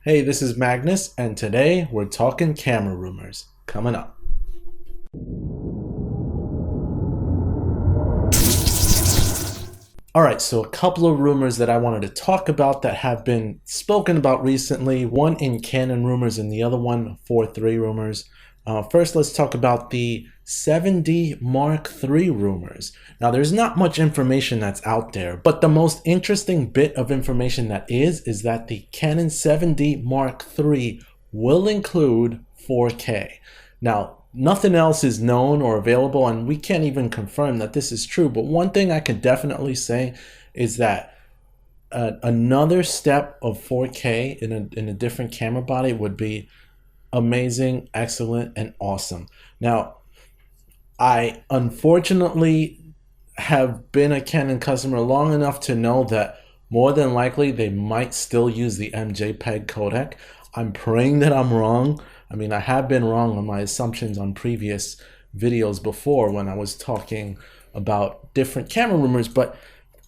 Hey, this is Magnus, and today we're talking camera rumors. Coming up. Alright, so a couple of rumors that I wanted to talk about that have been spoken about recently. One in Canon rumors and the other one 4.3 rumors. First, let's talk about the 7D Mark III rumors. Now, there's not much information that's out there, but the most interesting bit of information that is that the Canon 7D Mark III will include 4K. Now, nothing else is known or available, and we can't even confirm that this is true, but one thing I can definitely say is that another step of 4K in a different camera body would be amazing, excellent, and awesome. Now, I unfortunately have been a Canon customer long enough to know that more than likely they might still use the MJPEG codec. I'm praying that I'm wrong. I mean, I have been wrong on my assumptions on previous videos before when I was talking about different camera rumors, but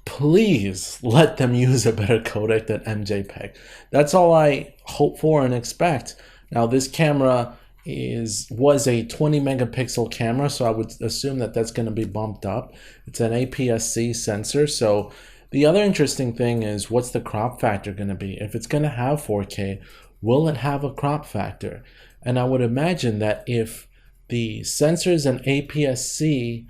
please let them use a better codec than MJPEG. That's all I hope for and expect. Now, this camera was a 20 megapixel camera, so I would assume that that's going to be bumped up. It's an APS-C sensor, so the other interesting thing is, what's the crop factor going to be? If it's going to have 4K, will it have a crop factor? And I would imagine that if the sensor's an APS-C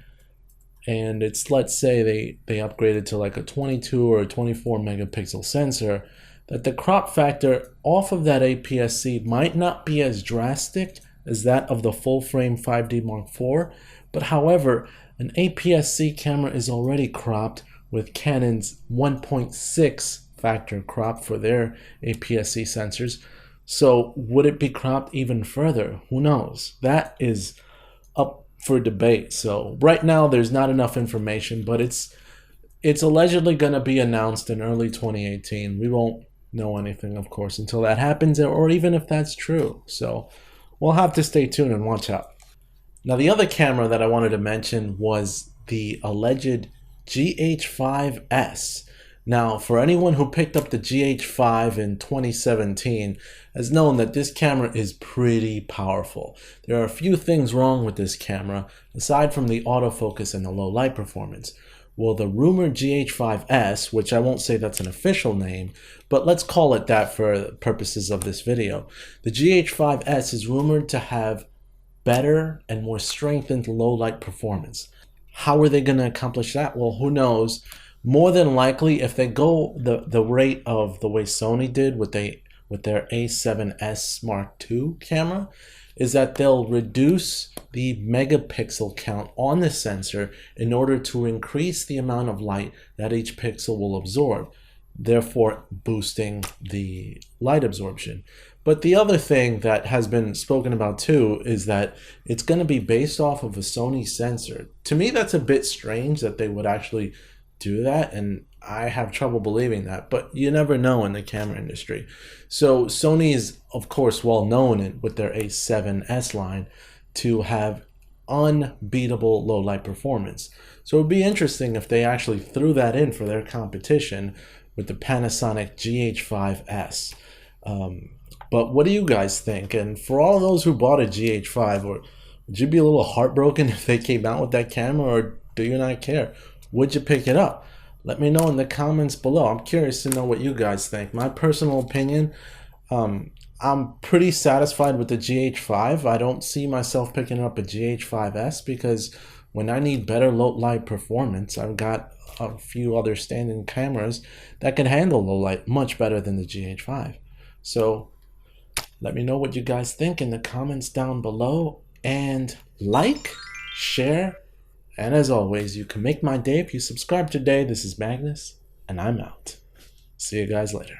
and it's, let's say they upgraded to like a 22 or a 24 megapixel sensor, that the crop factor off of that APS-C might not be as drastic as that of the full-frame 5D Mark IV, but however, an APS-C camera is already cropped with Canon's 1.6 factor crop for their APS-C sensors. So would it be cropped even further? Who knows? That is up for debate. So right now there's not enough information, but it's allegedly going to be announced in early 2018. We won't know anything, of course, until that happens, or even if that's true. So we'll have to stay tuned and watch out. Now, the other camera that I wanted to mention was the alleged GH5S. Now, for anyone who picked up the GH5 in 2017 has known that this camera is pretty powerful. There are a few things wrong with this camera, aside from the autofocus and the low light performance. Well, the rumored GH5S, which I won't say that's an official name, but let's call it that for purposes of this video. The GH5S is rumored to have better and more strengthened low light performance. How are they going to accomplish that? Well, who knows? More than likely, if they go the rate of the way Sony did with their A7S Mark II camera, is that they'll reduce the megapixel count on the sensor in order to increase the amount of light that each pixel will absorb, therefore boosting the light absorption. But the other thing that has been spoken about too is that it's going to be based off of a Sony sensor. To me, that's a bit strange that they would actually do that, and I have trouble believing that, but you never know in the camera industry. So Sony is, of course, well known with their A7S line to have unbeatable low light performance. So it would be interesting if they actually threw that in for their competition with the Panasonic GH5S. But what do you guys think? And for all those who bought a GH5, or would you be a little heartbroken if they came out with that camera, or do you not care? Would you pick it up? Let me know in the comments below. I'm curious to know what you guys think. My personal opinion, I'm pretty satisfied with the GH5. I don't see myself picking up a GH5S because when I need better low light performance, I've got a few other standing cameras that can handle low light much better than the GH5. So let me know what you guys think in the comments down below, and like, share, and as always, you can make my day if you subscribe today. This is Magnus, and I'm out. See you guys later.